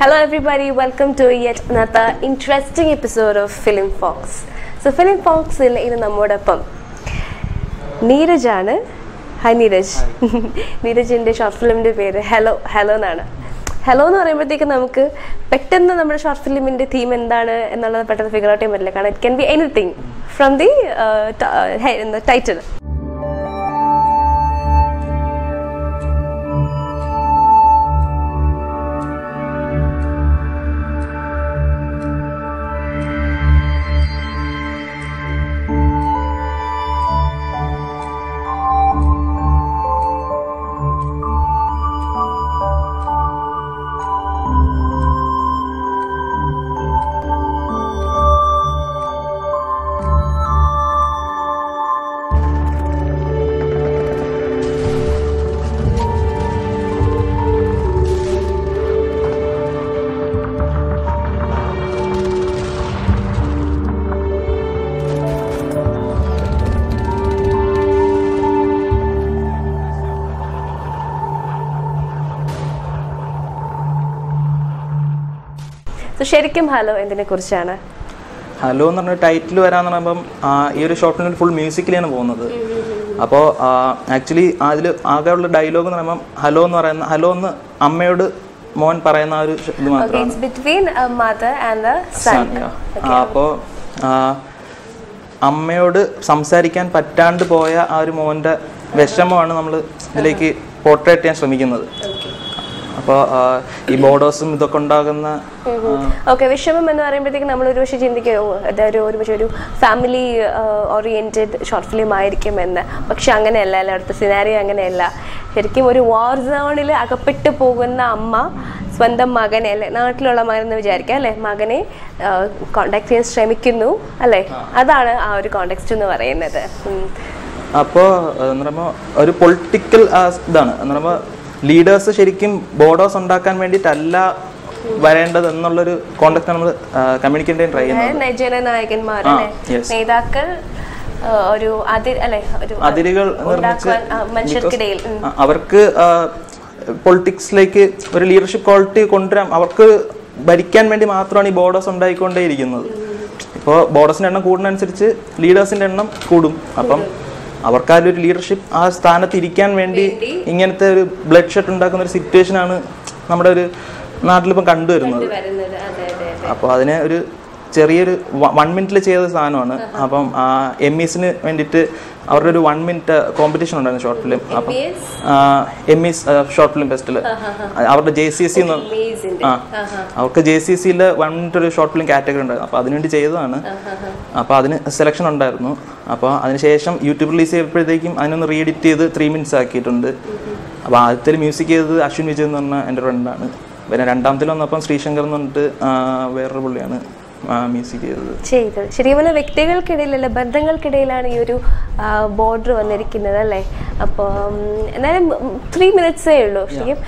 Hello everybody, welcome to yet another interesting episode of Film Fox. So Film Fox il inu nammodappam Neeraj aanu. Hi Neeraj. Neeraj inde short film inde peru Hello nanu. Hello എന്ന് പറയുമ്പോഴത്തേക്ക് നമുക്ക് പെട്ടെന്ന് നമ്മുടെ short ഫിലിമിന്റെ theme എന്താണ് എന്നുള്ളത് പെട്ടെന്ന് figure out ചെയ്യാൻ പറ്റില്ല. കാരണം it can be anything from the title. ശരിക്കും ഹലോ എന്തിനെ കുറിച്ചാണ്? ഹലോ എന്ന് പറഞ്ഞ ടൈറ്റിൽ വരാന്ന് പറയുമ്പം ഈ ഒരു ഷോർട്ട് ഫിലിമിൽ ഫുൾ മ്യൂസിക്കിലാണ് പോകുന്നത്. അപ്പോൾ ആക്ച്വലി അതിൽ ആകെയുള്ള ഡയലോഗ് എന്ന് പറയുമ്പം ഹലോ എന്ന് പറയുന്ന ഹലോ എന്ന് അമ്മയോട് മോൻ പറയുന്ന ആ ഒരു ഇത് മാത്രമാണ്. അപ്പോൾ അമ്മയോട് സംസാരിക്കാൻ പറ്റാണ്ട് പോയ ആ ഒരു മോൻ്റെ വിഷമമാണ് നമ്മൾ ഇതിലേക്ക് പോർട്രേറ്റ് ചെയ്യാൻ ശ്രമിക്കുന്നത്. അപ്പോൾ ഈ ബോർഡേഴ്സും ഇതൊക്കെ ഉണ്ടാകുന്ന വിഷമം എന്ന് പറയുമ്പോഴത്തേക്ക് നമ്മൾ ഒരു പക്ഷേ ചിന്തിക്കുമോ അതൊരു പക്ഷേ ഒരു ഫാമിലി ഓറിയന്റഡ് ഷോർട്ട് ഫിലിം ആയിരിക്കും എന്ന്. പക്ഷെ അങ്ങനെയല്ല, അടുത്ത സിനാരിയോ അങ്ങനെയല്ല. ശരിക്കും ഒരു വാർ സോണിൽ അകപ്പെട്ടു പോകുന്ന അമ്മ സ്വന്തം മകനെ അല്ലെ, നാട്ടിലുള്ള മകനെന്ന് വിചാരിക്കാം അല്ലെ, മകനെ കോണ്ടാക്ട് ചെയ്യാൻ ശ്രമിക്കുന്നു അല്ലെ. അതാണ് ആ ഒരു കോണ്ടെക്സ്റ്റ് എന്ന് പറയുന്നത്. അപ്പോൾ എന്ന് പറയുമ്പോൾ ഒരു പൊളിറ്റിക്കൽ ഇതാണ് എന്ന് പറയുമ്പോൾ ലീഡേഴ്സ് ശരിക്കും ബോർഡേഴ്സ് ഉണ്ടാക്കാൻ വേണ്ടിയിട്ടല്ല വരേണ്ടത് എന്നുള്ളൊരു കോണ്ടെക്സ്റ്റ് നമ്മൾ കമ്മ്യൂണിക്കേറ്റ് ചെയ്യാൻ ട്രൈ ചെയ്യുന്നത്. നേതാക്കൾ ഒരു അതിരുകൾ അവർക്ക് പൊളിറ്റിക്സിലേക്ക് ഒരു ലീഡർഷിപ്പ് ക്വാളിറ്റി കൊണ്ടുവരാൻ അവർക്ക് ഭരിക്കാൻ വേണ്ടി മാത്രമാണ് ഈ ബോർഡേഴ്സ് ഉണ്ടായിക്കൊണ്ടേയിരിക്കുന്നത്. ഇപ്പോൾ ബോർഡേഴ്സിൻ്റെ എണ്ണം കൂടുന്നതനുസരിച്ച് ലീഡേഴ്സിൻ്റെ എണ്ണം കൂടും. അപ്പം അവർക്ക് ആ ഒരു ലീഡർഷിപ്പ് ആ സ്ഥാനത്ത് ഇരിക്കാൻ വേണ്ടി ഇങ്ങനത്തെ ഒരു ബ്ലഡ് ഷെഡ് ഉണ്ടാക്കുന്ന ഒരു സിറ്റുവേഷനാണ് നമ്മുടെ ഒരു നാട്ടിലിപ്പം കണ്ടുവരുന്നത്. അപ്പോൾ അതിനെ ഒരു ചെറിയൊരു 1 മിനിറ്റിൽ ചെയ്ത സാധനമാണ്. അപ്പം എമ്മീസിന് വേണ്ടിയിട്ട് അവരുടെ ഒരു 1 മിനിറ്റ് കോമ്പറ്റീഷൻ ഉണ്ടായിരുന്നു ഷോർട്ട് ഫിലിം. അപ്പം എമ്മീസ് ഷോർട്ട് ഫിലിം ഫെസ്റ്റിവൽ അവരുടെ JCC അവർക്ക് JCCയിൽ 1 മിനിറ്റ് ഒരു ഷോർട്ട് ഫിലിം കാറ്റഗറി ഉണ്ടായിരുന്നു. അപ്പോൾ അതിനുവേണ്ടി ചെയ്തതാണ്. അപ്പോൾ അതിന് സെലക്ഷൻ ഉണ്ടായിരുന്നു. അപ്പോൾ അതിനുശേഷം യൂട്യൂബ് റിലീസ് ചെയ്തപ്പോഴത്തേക്കും അതിനൊന്ന് റീഎഡിറ്റ് ചെയ്ത് 3 മിനിറ്റ്സ് ആക്കിയിട്ടുണ്ട്. അപ്പോൾ ആദ്യത്തിൽ മ്യൂസിക് ചെയ്തത് അശ്വിൻ വിജയ് എന്ന് പറഞ്ഞ എൻ്റെ ഫ്രണ്ടാണ്. പിന്നെ രണ്ടാമത്തിൽ വന്നപ്പം ശ്രീശങ്കർ എന്ന് പറഞ്ഞിട്ട് വേറൊരു പുള്ളിയാണ് മ്യൂസിക് ചെയ്തത്. ശരിക്കും പറഞ്ഞാൽ വ്യക്തികൾക്കിടയിലല്ല, ബന്ധങ്ങൾക്കിടയിലാണ് ഈ ഒരു ബോർഡർ വന്നിരിക്കുന്നത് അല്ലേ. അപ്പോൾ എന്നാലും 3 മിനിറ്റ്സേ ഉള്ളൂ ശരിക്കും.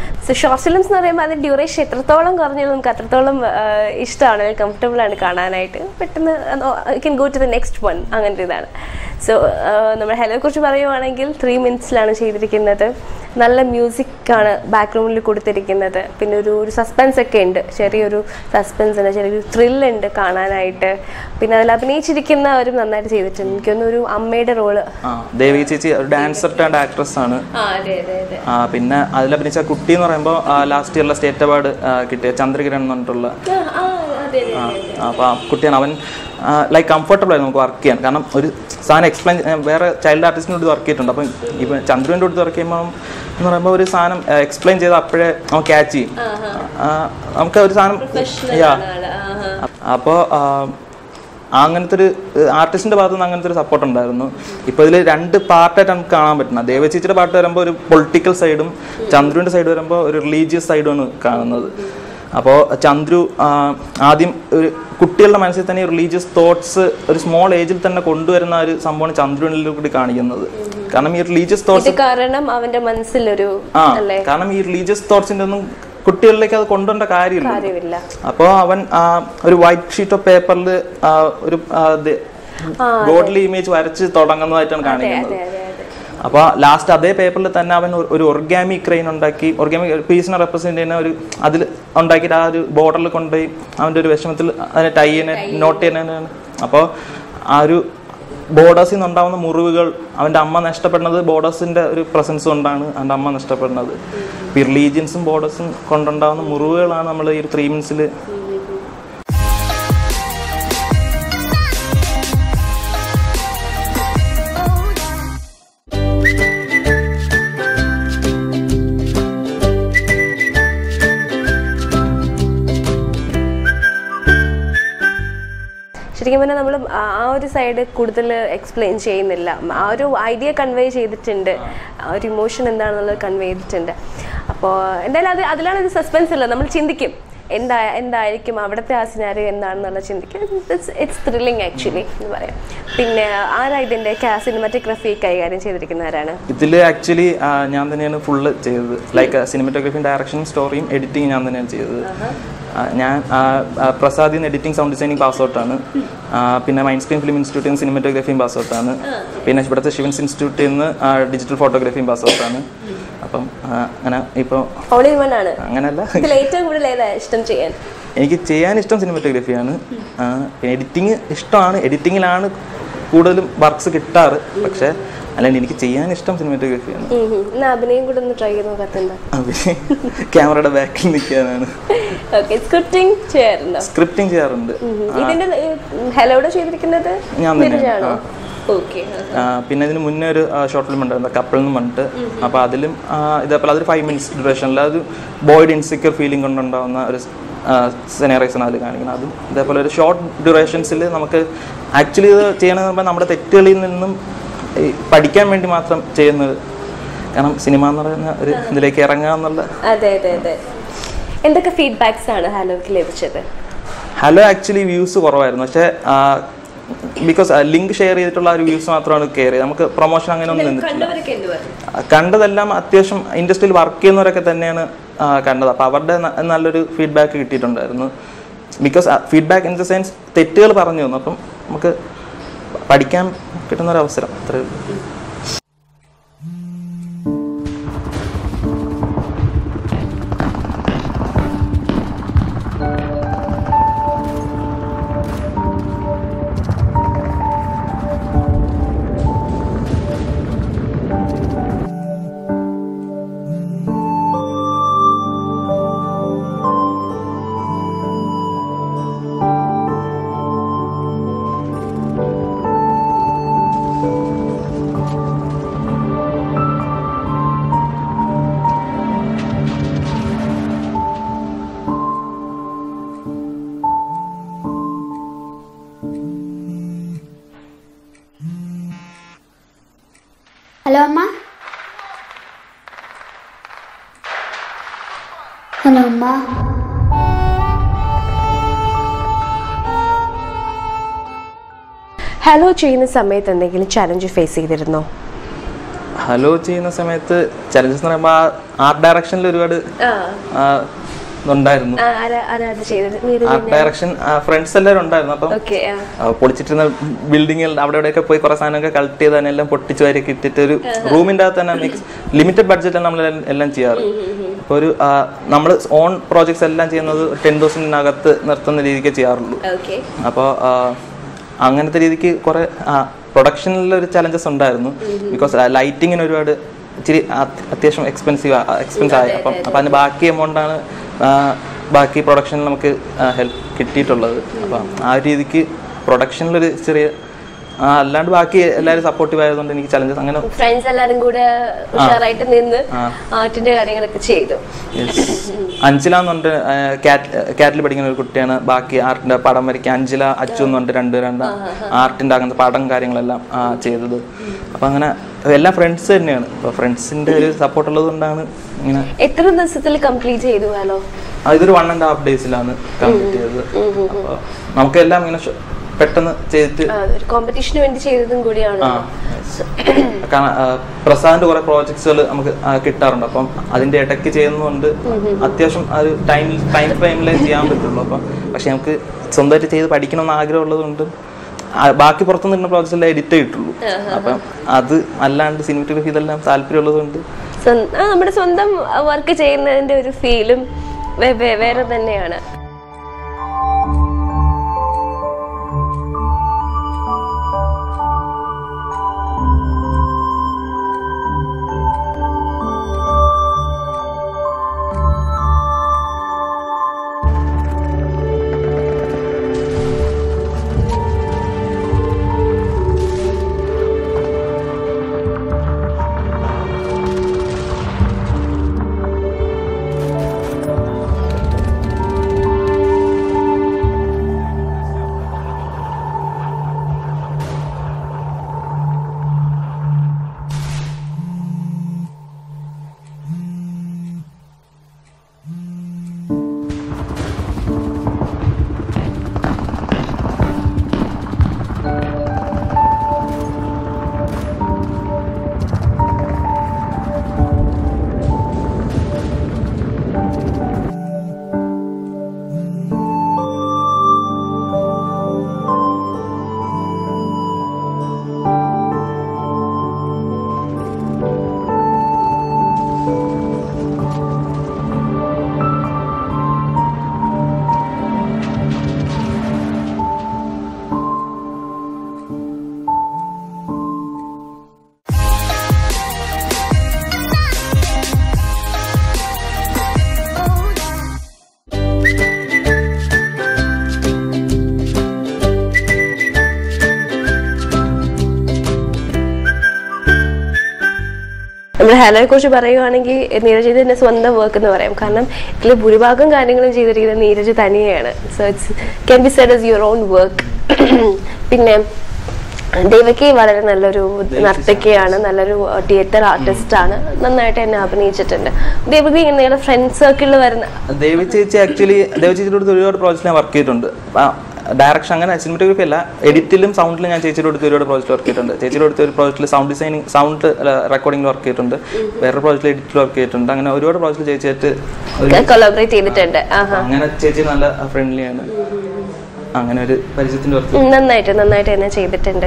ഷോർട്ട് ഫിലിംസ് എന്ന് പറയുമ്പോൾ അതിൻ്റെ ഡ്യൂറേഷൻ എത്രത്തോളം കുറഞ്ഞാലും നമുക്ക് അത്രത്തോളം ഇഷ്ടമാണ്, കംഫർട്ടബിൾ ആണ് കാണാനായിട്ട്. പെട്ടെന്ന് can go to the next one, അങ്ങനത്തെ ഇതാണ്. സോ നമ്മൾ ഹെലോയെ കുറിച്ച് പറയുവാണെങ്കിൽ 3 മിനിറ്റ്സിലാണ് ചെയ്തിരിക്കുന്നത്. നല്ല മ്യൂസിക്കാണ് ബാക്ക്ഗ്രൗണ്ടിൽ കൊടുത്തിരിക്കുന്നത്. പിന്നെ ഒരു സസ്പെൻസ് ഒക്കെ ഉണ്ട്, ചെറിയൊരു സസ്പെൻസ് ഉണ്ട്, ചെറിയൊരു ത്രില്ലുണ്ട് കാണാനായിട്ട്. പിന്നെ അതിൽ അഭിനയിച്ചിരിക്കുന്നവരും നന്നായിട്ട് ചെയ്തിട്ടുണ്ട്. എനിക്കൊന്നും ഒരു അമ്മയുടെ റോള് ദേവി ചേച്ചി ഡാൻസർ ആൻഡ് ആക്ട്രസ് ആണ്. പിന്നെ അതിൽ അഭിനയിച്ച കുട്ടി എന്ന് പറയുമ്പോൾ ലാസ്റ്റ് ഇയറിലെ സ്റ്റേറ്റ് അവാർഡ് കിട്ടിയ ചന്ദ്രകിരൺ എന്ന് പറഞ്ഞിട്ടുള്ള അപ്പോൾ ആ കുട്ടിയാണ്. അവൻ ലൈക്ക് കംഫർട്ടബിൾ ആയിരുന്നു നമുക്ക് വർക്ക് ചെയ്യാൻ. കാരണം ഒരു സാധനം എക്സ്പ്ലെയിൻ വേറെ ചൈൽഡ് ആർട്ടിസ്റ്റിനോട് വർക്ക് ചെയ്തിട്ടുണ്ട്. അപ്പം ഇപ്പം ചന്ദ്രൻ്റെ അടുത്ത് വർക്ക് ചെയ്യുമ്പോൾ എന്ന് പറയുമ്പോൾ ഒരു സാധനം എക്സ്പ്ലെയിൻ ചെയ്ത് അപ്പോഴേ അവൻ ക്യാച്ച് ചെയ്യും. നമുക്ക് ഒരു സാധനം അപ്പോൾ അങ്ങനത്തെ ഒരു ആർട്ടിസ്റ്റിൻ്റെ ഭാഗത്തു നിന്ന് അങ്ങനത്തെ ഒരു സപ്പോർട്ട് ഉണ്ടായിരുന്നു. ഇപ്പോൾ ഇതിൽ 2 പാർട്ടായിട്ട് നമുക്ക് കാണാൻ പറ്റുന്നത്. ദേവചേച്ചിയുടെ പാട്ട് വരുമ്പോൾ ഒരു പൊളിറ്റിക്കൽ സൈഡും ചന്ദ്രുവിൻ്റെ സൈഡ് വരുമ്പോൾ ഒരു റിലീജിയസ് സൈഡുമാണ് കാണുന്നത്. അപ്പോൾ ചന്ദ്രു ആദ്യം ഒരു കുട്ടികളുടെ മനസ്സിൽ തന്നെ റിലീജിയസ് തോട്ട്സ് ഒരു സ്മോൾ ഏജിൽ തന്നെ കൊണ്ടുവരുന്ന ഒരു സംഭവമാണ് ചന്ദ്രുവിനിൽ കൂടി കാണിക്കുന്നത്. കാരണം ഈ റിലീജിയസ് തോട്ട്സ് കാരണം അവന്റെ മനസ്സിലൊരു കാരണം ഈ റിലീജിയസ് തോട്ട്സിന്റെ ഒന്നും കുട്ടികളിലേക്ക് അത് കൊണ്ടുവരേണ്ട കാര്യമില്ല. അപ്പോൾ അവൻ ഒരു വൈറ്റ് ഷീറ്റ് ഓഫ് പേപ്പറിൽ ഒരു ഗോഡ്ലി ഇമേജ് വരച്ച് തുടങ്ങുന്നതായിട്ടാണ് കാണിക്കുന്നത്. അപ്പോൾ ലാസ്റ്റ് അതേ പേപ്പറിൽ തന്നെ അവൻ ഒരു ഒർഗാമി ക്രെയിൻ ഉണ്ടാക്കി, ഒർഗാമി പീസിനെ റെപ്രസെന്റ് ചെയ്യുന്ന ഒരു അതിൽ ഉണ്ടാക്കിയിട്ട് ആ ഒരു ബോർഡറിൽ കൊണ്ടുപോയി അവൻ്റെ ഒരു വിഷമത്തിൽ അതിനെ ടൈ ചെയ്യുന്ന നോട്ട് ചെയ്യുന്നതിനാണ്. അപ്പോൾ ആ ഒരു ബോർഡേഴ്സിൽ നിന്നുണ്ടാവുന്ന മുറിവുകൾ, അവൻ്റെ അമ്മ നഷ്ടപ്പെടുന്നത് ബോർഡേഴ്സിൻ്റെ ഒരു പ്രസൻസ് കൊണ്ടാണ് അവൻ്റെ അമ്മ നഷ്ടപ്പെടുന്നത്. ഈ റിലീജിയൻസും ബോർഡേഴ്സും കൊണ്ടുണ്ടാവുന്ന മുറിവുകളാണ് നമ്മൾ ഈ ഒരു 3 minutes ശരിക്കും പറഞ്ഞാൽ നമ്മൾ ആ ഒരു സൈഡ് കൂടുതൽ എക്സ്പ്ലെയിൻ ചെയ്യുന്നില്ല. ആ ഒരു ഐഡിയ കൺവേ ചെയ്തിട്ടുണ്ട്, ആ ഒരു ഇമോഷൻ എന്താണെന്നുള്ളത് കൺവേ ചെയ്തിട്ടുണ്ട്. അപ്പോൾ എന്തായാലും അതിലാണ് ഒരു സസ്പെൻസ് ഉള്ളത്. നമ്മൾ ചിന്തിക്കും എന്തായിരിക്കും അവിടുത്തെ ആ സിനാരിയോ എന്താണെന്നുള്ള ചിന്തിക്കും. ഇറ്റ്സ് ത്രില്ലിംഗ് ആക്ച്വലി എന്ന് പറയാം. പിന്നെ ആരാ ഇതിൻ്റെ സിനിമാറ്റോഗ്രഫി കൈകാര്യം ചെയ്തിരിക്കുന്ന ആരാണ്? ഇതിൽ ആക്ച്വലി ഞാൻ തന്നെയാണ് ഫുള്ള് ചെയ്തത്. ലൈക്ക് സിനിമാറ്റോഗ്രഫി, ഡയറക്ഷനും സ്റ്റോറിയും എഡിറ്റിങ് ഞാൻ തന്നെയാണ് ചെയ്തത്. ഞാൻ പ്രസാദിൽ നിന്ന് എഡിറ്റിംഗ് സൗണ്ട് ഡിസൈനിങ് പാസ് ഔട്ടാണ്. പിന്നെ മൈൻഡ് സ്ക്രീൻ ഫിലിം ഇൻസ്റ്റിറ്റ്യൂട്ടിൽ നിന്ന് സിനിമാറ്റോഗ്രഫിയും പാസ് ഔട്ടാണ്. പിന്നെ ഇവിടുത്തെ ശിവൻസ് ഇൻസ്റ്റിറ്റ്യൂട്ടിൽ നിന്ന് ഡിജിറ്റൽ ഫോട്ടോഗ്രാഫിയും പാസ് ഔട്ടാണ്. അപ്പം അങ്ങനെ ഇപ്പോൾ അങ്ങനെയല്ല, എനിക്ക് ചെയ്യാൻ ഇഷ്ടം സിനിമാറ്റോഗ്രഫിയാണ്. പിന്നെ എഡിറ്റിങ് ഇഷ്ടമാണ്, എഡിറ്റിങ്ങിലാണ് കൂടുതലും വർക്ക്സ് കിട്ടാറ്. പക്ഷെ അല്ലാണ്ട് എനിക്ക് ചെയ്യാൻ ഇഷ്ടം സിനിമാറ്റോഗ്രഫിയാണ്. ക്യാമറയുടെ ബാക്കിൽ നിൽക്കാനാണ്. സ്ക്രിപ്റ്റിംഗ് ചെയ്യാറുണ്ട് ഞാൻ തന്നെയാണ്. പിന്നെ ഇതിന് മുന്നേ ഒരു ഷോർട്ട് ഫിലിം ഉണ്ടായിരുന്നു, കപ്പിൾ എന്ന് പറഞ്ഞിട്ട്. അപ്പോൾ അതിലും ഇതേപോലെ അതൊരു 5 minutes ഡ്യൂറേഷനിൽ അത് ബോയ്ഡ് ഇൻസെക്യൂർ ഫീലിംഗ് കൊണ്ടുണ്ടാവുന്ന ഒരു സെനറൈസാണ് അതിൽ കാണിക്കുന്നത്. അതും ഇതേപോലെ ഒരു ഷോർട്ട് ഡ്യൂറേഷൻസിൽ നമുക്ക് ആക്ച്വലി ഇത് ചെയ്യണമെന്ന് പറയുമ്പോൾ നമ്മുടെ തെറ്റുകളിൽ നിന്നും പഠിക്കാൻ വേണ്ടി മാത്രം ചെയ്യുന്നത്. കാരണം സിനിമ എന്ന് പറയുന്ന ഒരു ഇതിലേക്ക് ഇറങ്ങുക എന്നുള്ള. എന്തൊക്കെ ഫീഡ്ബാക്സ് ആണ് ഹലോക്ക് ലഭിച്ചത്? ഹലോ ആക്ച്വലി വ്യൂസ് കുറവായിരുന്നു. പക്ഷേ ബിക്കോസ് ലിങ്ക് ഷെയർ ചെയ്തിട്ടുള്ള ഒരു വ്യൂസ് മാത്രമാണ് കയറി. നമുക്ക് പ്രൊമോഷൻ അങ്ങനെ ഒന്നും നിന്നിട്ടില്ല. കണ്ടതെല്ലാം അത്യാവശ്യം ഇൻഡസ്ട്രിയിൽ വർക്ക് ചെയ്യുന്നവരൊക്കെ തന്നെയാണ് കണ്ടത്. അപ്പോൾ അവരുടെ നല്ലൊരു ഫീഡ്ബാക്ക് കിട്ടിയിട്ടുണ്ടായിരുന്നു. Because feedback in the sense തെറ്റുകൾ പറഞ്ഞു തന്നു. അപ്പം നമുക്ക് പഠിക്കാൻ കിട്ടുന്നൊരവസരം അത്രയേ ഉള്ളൂ. ഹലോ അമ്മ. ഹലോ അമ്മ. ഹലോ ചെയ്യുന്ന സമയത്ത് എന്തെങ്കിലും ചലഞ്ച് ഫേസ് ചെയ്തിരുന്നോ? ഹലോ ചെയ്യുന്ന സമയത്ത് ചലഞ്ചസ് എന്ന് പറയുമ്പോൾ ആർട്ട് ഡയറക്ഷനിൽ ഒരുപാട് ഉണ്ടായിരുന്നു. ആർട്ട് ഡയറക്ഷൻ ഫ്രണ്ട്സ് എല്ലാവരും ഉണ്ടായിരുന്നു. അപ്പം പൊളിച്ചിട്ടിരുന്ന ബിൽഡിങ്ങിൽ അവിടെ ഇവിടെയൊക്കെ പോയി കുറെ സാധനമൊക്കെ കളക്ട് ചെയ്ത് അതിനെല്ലാം പൊട്ടിച്ചു വരെയൊക്കെ ഇട്ടിട്ട് ഒരു റൂമിൻ്റെ അകത്ത് തന്നെ ലിമിറ്റഡ് ബഡ്ജറ്റിലാണ് നമ്മൾ എല്ലാം ചെയ്യാറ്. അപ്പോൾ ഒരു നമ്മൾ ഓൺ പ്രോജക്ട്സ് എല്ലാം ചെയ്യുന്നത് 10,000-നകത്ത് നിർത്തുന്ന രീതിക്ക് ചെയ്യാറുള്ളൂ. അപ്പോൾ അങ്ങനത്തെ രീതിക്ക് കുറെ പ്രൊഡക്ഷനിലൊരു ചലഞ്ചസ് ഉണ്ടായിരുന്നു. ബിക്കോസ് ലൈറ്റിങ്ങിന് ഒരുപാട് ഇച്ചിരി അത്യാവശ്യം എക്സ്പെൻസ് ആയി. അപ്പം അതിന് ബാക്കി എമൗണ്ടാണ് ബാക്കി പ്രൊഡക്ഷനിൽ നമുക്ക് ഹെൽപ്പ് കിട്ടിയിട്ടുള്ളത്. അപ്പം ആ രീതിക്ക് പ്രൊഡക്ഷനിലൊരു ചെറിയ അല്ലാണ്ട് ബാക്കി എല്ലാവരും സപ്പോർട്ടീവ് ആയതുകൊണ്ട് എനിക്ക് ചലഞ്ചസ് അങ്ങനെ ഫ്രണ്ട്സ് എല്ലാവരും കൂടെ ഉഷാറായിട്ട് നിന്ന് ആർട്ടിന്റെ കാര്യങ്ങളൊക്കെ ചെയ്തു. അഞ്ജല എന്ന് പറഞ്ഞിട്ട് കാറ്റിൽ പഠിക്കുന്ന ഒരു കുട്ടിയാണ് ബാക്കി ആർട്ടിന്റെ പടം വരയ്ക്കുക. അഞ്ജല, അച്ചു എന്ന് പറഞ്ഞിട്ട് രണ്ട് ആർട്ടിന്റെ അങ്ങനത്തെ പടം കാര്യങ്ങളെല്ലാം ചെയ്തത്. അപ്പൊ അങ്ങനെ എല്ലാം ഫ്രണ്ട്സ് തന്നെയാണ്. അപ്പൊ ഫ്രണ്ട്സിന്റെ ഒരു സപ്പോർട്ട് ഉള്ളത് കൊണ്ടാണ് ഇങ്ങനെ. എത്ര ദിവസത്തിൽ കംപ്ലീറ്റ് ചെയ്തു? ഹലോ ഇതൊരു 1.5 daysലാണ് കംപ്ലീറ്റ് ചെയ്തത്. അപ്പൊ നമുക്കെല്ലാം ഇങ്ങനെ പെട്ടെന്ന് ചെയ്തിട്ട് കോമ്പറ്റീഷന് വേണ്ടി ചെയ്തതും കൂടിയാണ്. പ്രസാദിന്റെ കുറെ പ്രോജക്ട്സുകൾ നമുക്ക് കിട്ടാറുണ്ട്. അപ്പം അതിന്റെ ഇടയ്ക്ക് ചെയ്യുന്നതുകൊണ്ട് അത്യാവശ്യം ആ ഒരു ടൈം ഫ്രെയിമിലേ ചെയ്യാൻ പറ്റുള്ളൂ. അപ്പം പക്ഷെ നമുക്ക് സ്വന്തമായിട്ട് ചെയ്ത് പഠിക്കണമെന്ന് ആഗ്രഹം ഉള്ളത് കൊണ്ട് ബാക്കി പുറത്തു നിന്ന പ്രോജക്റ്റിൽ എഡിറ്റ് ചെയ്തിട്ടുള്ളൂ. അപ്പം അത് അല്ലാണ്ട് സിനിമാറ്റോഗ്രഫി ഇതെല്ലാം താല്പര്യമുള്ളത് കൊണ്ട് നമ്മുടെ സ്വന്തം വർക്ക് ചെയ്യുന്നതിന്റെ ഒരു ഫീലും വേറെ തന്നെയാണ്. നമ്മൾ ഹേലയെ കുറിച്ച് പറയുകയാണെങ്കിൽ നീരജ് തന്നെ സ്വന്തം വർക്ക് എന്ന് പറയാം. കാരണം ഇതിൽ ഭൂരിഭാഗം കാര്യങ്ങളും ചെയ്തിരിക്കുന്നത് നീരജ് തനിയാണ്. So it's can be said as your own work. പിന്നെ ദേവകി വളരെ നല്ലൊരു നർത്തകിയാണ്, നല്ലൊരു തിയേറ്റർ ആർട്ടിസ്റ്റ് ആണ്, നന്നായിട്ട് എന്നെ അഭിനയിച്ചിട്ടുണ്ട്. ദേവകി നിങ്ങളുടെ ഫ്രണ്ട് സർക്കിളിൽ വരുന്ന ദേവി ചേച്ചി ആക്ച്വലി ദേവി ചേച്ചിയുടെ ഒരുപാട് പ്രോജക്റ്റ് ഞാൻ വർക്ക് ചെയ്തിട്ടുണ്ട്. ഡയറക്ഷൻ അങ്ങനെ സിനിമാറ്റോഗ്രഫി അല്ല, എഡിറ്റിലും സൗണ്ടിലും ഞാൻ ചേച്ചിയുടെ അടുത്ത് ഒരുപാട് പ്രോജക്റ്റ് വർക്ക് ചെയ്തിട്ടുണ്ട്. ചേച്ചിയുടെ അടുത്ത് ഒരു പ്രോജക്റ്റിൽ sound designing sound recording work ചെയ്തിട്ടുണ്ട്, വേറെ പ്രോജക്റ്റിൽ എഡിറ്റിൽ വർക്ക് ചെയ്തിട്ടുണ്ട്. അങ്ങനെ ഒരുപാട് പ്രോജക്റ്റ് ചേച്ചിയായിട്ട് കൊളാബറേറ്റ് ചെയ്തിട്ടുണ്ട്. അങ്ങനെ ചേച്ചി നല്ല ഫ്രണ്ട്ലിയാണ്. അങ്ങനെ ഒരു പരിചയത്തിന്റെ നന്നായിട്ട് തന്നെ ചെയ്തിട്ടുണ്ട്.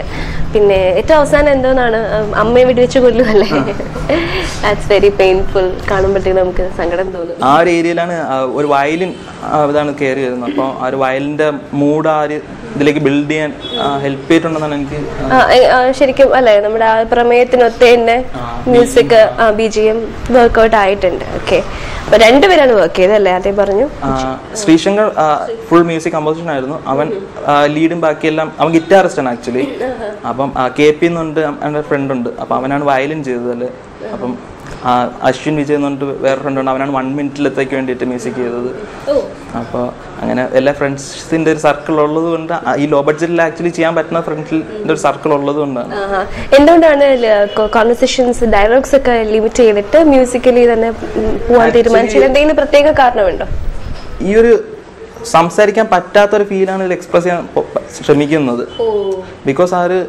പിന്നെ ഏറ്റവും അവസാനം എന്തോന്നാണ് അമ്മയെ വെടിവെച്ച് കൊല്ലുമല്ലേ, ദാറ്റ്സ് വെരി പെയിൻഫുൾ. കാണുമ്പോഴത്തേക്ക് നമുക്ക് സങ്കടം തോന്നും. ആ ഒരു ഏരിയയിലാണ് ഒരു വയലിൻ ഇതാണ് കയറി വരുന്നത്. അപ്പോൾ ആ ഒരു വയലിന്റെ മൂഡ് ആ ഒരു ഇതിലേക്ക് ബിൽഡ് ചെയ്യാൻ ഹെൽപ്പ് ചെയ്തിട്ടുണ്ടെന്നാണ് എനിക്ക് ശരിക്കും അല്ലേ. നമ്മുടെ ആ പ്രമേയത്തിനൊത്ത തന്നെ മ്യൂസിക് BGM വർക്ക്ഔട്ട് ആയിട്ടുണ്ട്. ഓക്കെ, അപ്പൊ രണ്ടുപേരാണ് വർക്ക് ചെയ്തല്ലേ, ആദ്യം പറഞ്ഞു. ശ്രീശങ്കർ ഫുൾ മ്യൂസിക് കമ്പോസിഷൻ ആയിരുന്നു. അവൻ ലീഡും ബാക്കിയെല്ലാം അവൻ ഗിറ്റാറിസ്റ്റ് ആണ് ആക്ച്വലി. അപ്പം KP എന്നുണ്ട് എൻ്റെ ഫ്രണ്ട് ഉണ്ട്, അപ്പൊ അവനാണ് വയലിൻ ചെയ്തതല്ലേ. അപ്പം അശ്വിൻ വിജയ് എന്ന് പറഞ്ഞിട്ട് വേറെ ഫ്രണ്ട് ഉണ്ട്, അവനാണ് 1 മിനിറ്റിലത്തേക്ക് വേണ്ടിയിട്ട് മ്യൂസിക് ചെയ്തത്. അപ്പോൾ അങ്ങനെ എല്ലാ ഫ്രണ്ട്സിന്റെ ഒരു സർക്കിൾ ഉള്ളത് കൊണ്ട്, ഈ ലോ ബഡ്ജറ്റിൽ ആക്ച്വലി ചെയ്യാൻ പറ്റുന്ന ഫ്രണ്ട്സിന്റെ ഒരു സർക്കിൾ ഉള്ളത് കൊണ്ടാണ്. എന്തുകൊണ്ടാണ് കോൺവെർസേഷൻസ് ഡയലോഗ്സ് ഒക്കെ ലിമിറ്റ് ചെയ്തിട്ട് മ്യൂസിക്കലി തന്നെ പോകാൻ തീരുമാനിച്ചത്? എന്തെങ്കിലും പ്രത്യേക കാരണമുണ്ടോ? ഈ ഒരു സംസാരിക്കാൻ പറ്റാത്തൊരു ഫീലാണ് ഇതിൽ എക്സ്പ്രസ് ചെയ്യാൻ ശ്രമിക്കുന്നത്. ബിക്കോസ് ആ ഒരു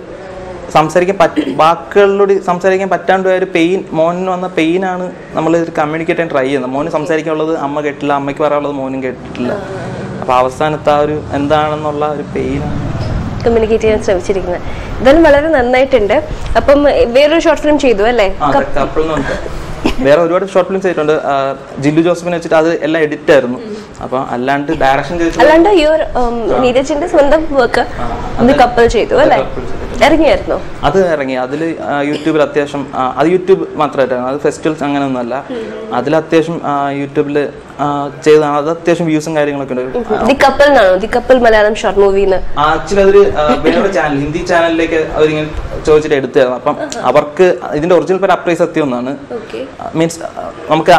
വാക്കുകളിലൂടെ സംസാരിക്കാൻ പറ്റാണ്ട് ഒരു പെയിൻ, മോനിന് വന്ന പെയിനാണ് നമ്മൾ കമ്മ്യൂണിക്കേറ്റ് ചെയ്യാൻ ട്രൈ ചെയ്യുന്നത്. മോന് സംസാരിക്കാനുള്ളത് അമ്മ കേട്ടില്ല, അമ്മയ്ക്ക് പറയാനുള്ളത് മോനും കേട്ടിട്ടില്ല. അപ്പൊ അവസാനത്തെ ആ ഒരു എന്താണെന്നുള്ള ഒരു പെയിനാണ് കമ്മ്യൂണിക്കേറ്റ് ചെയ്യാൻ ശ്രമിച്ചിരിക്കുന്നത്. എന്തായാലും വളരെ നന്നായിട്ടുണ്ട്. അപ്പം വേറൊരു ഷോർട്ട് ഫിലിം ചെയ്തു അല്ലേ? വേറെ ഒരുപാട് ഷോർട്ട് ഫിലിംസ് ചെയ്തിട്ടുണ്ട്. ജില്ലു ജോസഫിനെ വെച്ചിട്ട് അത് എല്ലാം എഡിറ്റ് ആയിരുന്നു. അപ്പൊ അല്ലാണ്ട് ഡയറക്ഷൻ അല്ലാണ്ട് നീരജിന്റെ സ്വന്തം വർക്ക് കപ്പിൾ ചെയ്തു അല്ലേ? ഇറങ്ങിയായിരുന്നോ? അത് ഇറങ്ങി. അതിൽ യൂട്യൂബിൽ അത്യാവശ്യം, അത് യൂട്യൂബ് മാത്രമായിട്ടാണ്, അത് ഫെസ്റ്റിവൽസ് അങ്ങനെയൊന്നുമല്ല. അതിൽ അത്യാവശ്യം യൂട്യൂബിൽ ചെയ്തതാണ്. അത് അത്യാവശ്യം വ്യൂസും കാര്യങ്ങളൊക്കെ ഉണ്ട്. ദി കപ്പിൾ മലയാളം ഷോർട്ട് മൂവിന്ന് ആക്ച്വലി അതൊരു വേറെ ചാനൽ, ഹിന്ദി ചാനലിലേക്ക് അവരിങ്ങനെ ചോദിച്ചിട്ട് എടുത്തായിരുന്നു. അപ്പം അവർക്ക് ഇതിന്റെ ഒറിജിനൽ പേര് അപ്രൈ സത്യം എന്നാണ്. മീൻസ് നമുക്ക്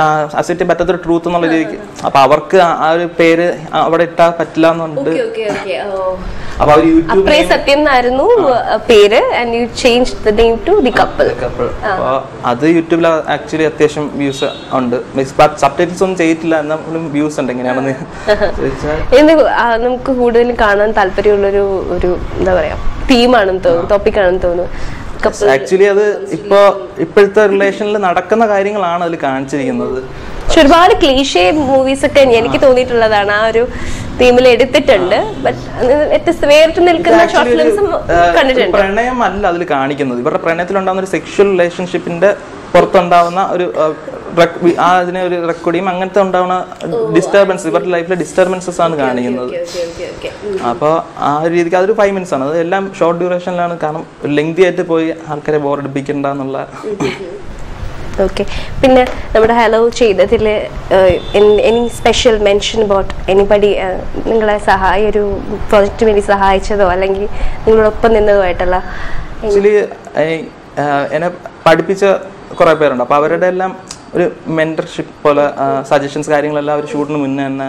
അക്സെപ്റ്റ് ചെയ്യാൻ പറ്റാത്തൊരു ട്രൂത്ത് എന്നുള്ള രീതിക്ക്. അപ്പൊ അവർക്ക് ആ ഒരു പേര് അവിടെ ഇട്ടാ പറ്റില്ല എന്നുണ്ട്. അപ്പൊ അവർ യൂട്യൂബ് സത്യം എന്നായിരുന്നു പേര്, and you change the name to the couple. അത് യൂട്യൂബിൽ ആക്ച്വലി അത്യാവശ്യം വ്യൂസ് ഉണ്ട്. സബ്ടൈറ്റിൽസ് ഒന്നും ചെയ്തിട്ടില്ല, എന്നാലും വ്യൂസ് ഉണ്ട്. എങ്ങനെയാണെന്ന് നമുക്ക് കൂടുതലും കാണാൻ താല്പര്യമുള്ളൊരു എന്താ പറയാ തീമാണെന്ന് തോന്നുന്നു, ടോപ്പിക്കാണെന്ന് തോന്നുന്നു. ആക്ച്വലി അത് ഇപ്പോഴത്തെ റിലേഷനിൽ നടക്കുന്ന കാര്യങ്ങളാണ് അതിൽ കാണിച്ചിരിക്കുന്നത്. പക്ഷെ ഒരുപാട് ക്ലീഷേ മൂവീസ് ഒക്കെ എനിക്ക് തോന്നിയിട്ടുള്ളതാണ് ആ ഒരു തീമിൽ എടുത്തിട്ടുണ്ട്. ബട്ട് വേറിട്ട് നിൽക്കുന്ന ഷോർട്ട് ഫിലിംസും കണ്ടിട്ടുണ്ട്. പ്രണയമല്ല അതിൽ കാണിക്കുന്നത്. ഇവരുടെ പ്രണയത്തിലുണ്ടാകുന്ന ഒരു സെക്ഷൽ റിലേഷൻഷിപ്പിന്റെ പുറത്തുണ്ടാവുന്ന ഒരു അതിനെ ഒരു റെക്കോർഡിയും അങ്ങനത്തെ ഉണ്ടാവുന്ന ഡിസ്റ്റർബൻസ്, ഇവരുടെ ലൈഫിലെ ഡിസ്റ്റർബൻസസ് ആണ് കാണിക്കുന്നത്. അപ്പോൾ ആ ഒരു രീതിക്ക് അതൊരു 5 minutes ആണ്. അത് എല്ലാം ഷോർട്ട് ഡ്യൂറേഷനിലാണ്. കാരണം ലെങ്തി ആയിട്ട് പോയി ആൾക്കാരെ ബോറടിപ്പിക്കണ്ട എന്നുള്ള. ഓക്കെ. പിന്നെ നമ്മുടെ ഹലോ ചെയ്തതിൽ any special mention about anybody നിങ്ങളെ ഒരു പ്രോജക്റ്റിന് വേണ്ടി സഹായിച്ചതോ അല്ലെങ്കിൽ നിങ്ങളോടൊപ്പം നിന്നതുമായിട്ടുള്ള? ആക്ച്വലി എന്നെ പഠിപ്പിച്ച കുറേ പേരുണ്ട്. അപ്പോൾ അവരുടെ എല്ലാം ഒരു മെന്റർഷിപ്പ് പോലെ സജഷൻസ് കാര്യങ്ങളെല്ലാം അവർ ഷൂട്ടിന് മുന്നേ തന്നെ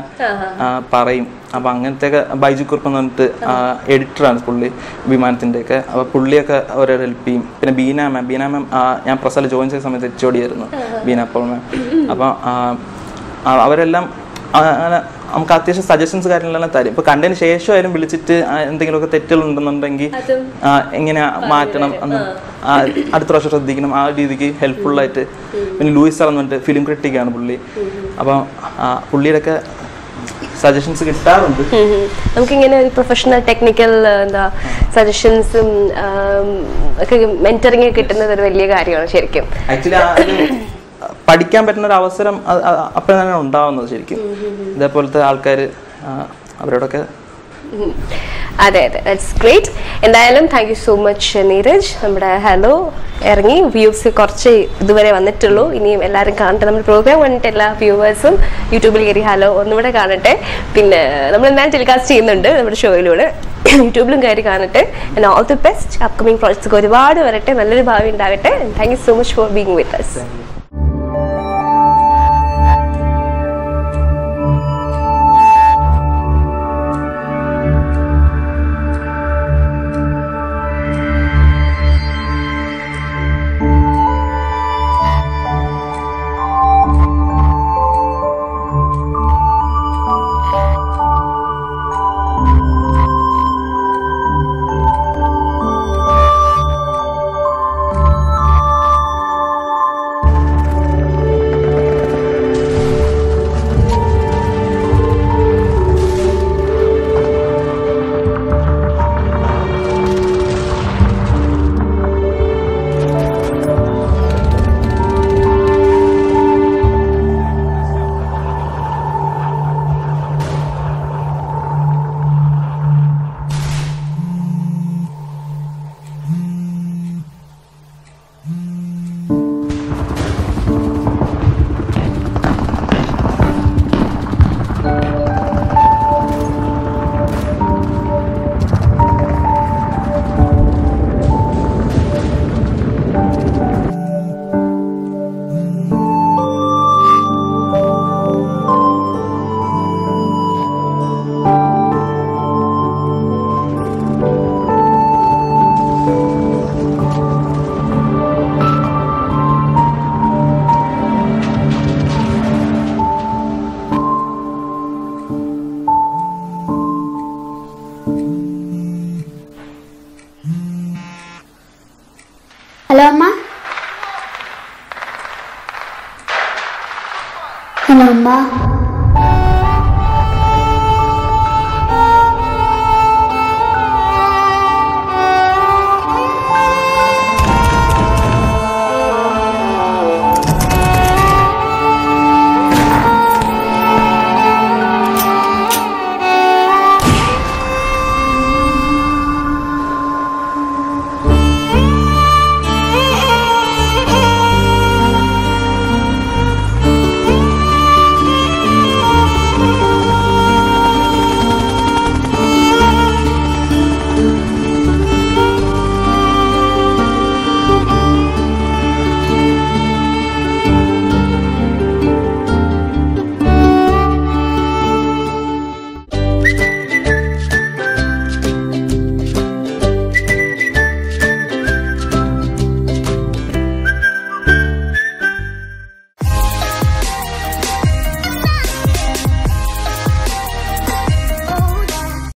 പറയും. അപ്പോൾ അങ്ങനത്തെ ബൈജു കുറുപ്പ് എന്ന് പറഞ്ഞിട്ട് എഡിറ്ററാണ് പുള്ളി വിമാനത്തിൻ്റെ ഒക്കെ. അപ്പോൾ പുള്ളിയൊക്കെ അവരെ ഹെൽപ്പ് ചെയ്യും. പിന്നെ ബീന മാം ഞാൻ പ്രസൽ ജോയിൻ ചെയ്ത സമയത്ത് HOD ആയിരുന്നു ബീന അപ്പോൾ മാം. അപ്പോൾ അവരെല്ലാം അങ്ങനെ നമുക്ക് അത്യാവശ്യം സജഷൻസ് കാര്യങ്ങളെല്ലാം തരും. ഇപ്പോൾ കണ്ടതിന് ശേഷമായാലും വിളിച്ചിട്ട് എന്തെങ്കിലുമൊക്കെ തെറ്റുകൾ ഉണ്ടെന്നുണ്ടെങ്കിൽ എങ്ങനെ മാറ്റണം എന്ന് അടുത്ത പ്രാവശ്യം ശ്രദ്ധിക്കണം, ആ രീതിക്ക് ഹെൽപ്ഫുള്ളായിട്ട്. പിന്നെ ലൂയിസ് സാർ എന്ന് പറഞ്ഞിട്ട് ഫിലിം ക്രിട്ടിക്കാണ് പുള്ളി. അപ്പോൾ പുള്ളിയുടെയൊക്കെ സജഷൻസ് കിട്ടാറുണ്ട്. നമുക്കിങ്ങനെ ഒരു പ്രൊഫഷണൽ ടെക്നിക്കൽ സജഷൻസും ഒക്കെ മെന്ററിങ് കിട്ടുന്നത് ഒരു വലിയ കാര്യമാണ് ശരിക്കും. ആക്ച്വലി പഠിക്കാൻ പറ്റുന്ന ഒരു അവസരം അപ്പം തന്നെ ഉണ്ടാവുന്നത് ശരിക്കും ഇതേപോലത്തെ ആൾക്കാർ അവരോടൊക്കെ. അതെ അതെ, ദാറ്റ്സ് ഗ്രേറ്റ്. എന്തായാലും thank you so much Neeraj. നമ്മുടെ ഹലോ ഇറങ്ങി വ്യൂസ് കുറച്ച് ഇതുവരെ വന്നിട്ടുള്ളൂ. ഇനിയും എല്ലാവരും കാണട്ടെ. നമ്മുടെ പ്രോഗ്രാം കണ്ടിട്ട് എല്ലാ വ്യൂവേഴ്സും യൂട്യൂബിൽ കയറി ഹലോ ഒന്നുകൂടെ കാണട്ടെ. പിന്നെ നമ്മൾ എന്തായാലും ടെലികാസ്റ്റ് ചെയ്യുന്നുണ്ട് നമ്മുടെ ഷോയിലൂടെ, യൂട്യൂബിലും കയറി കാണട്ടെ. And all the best. Upcoming projects ഒരുപാട് വരട്ടെ, നല്ലൊരു ഭാവി ഉണ്ടാകട്ടെ. Thank you so much for being with us. Hello, Amma. Hello, Amma.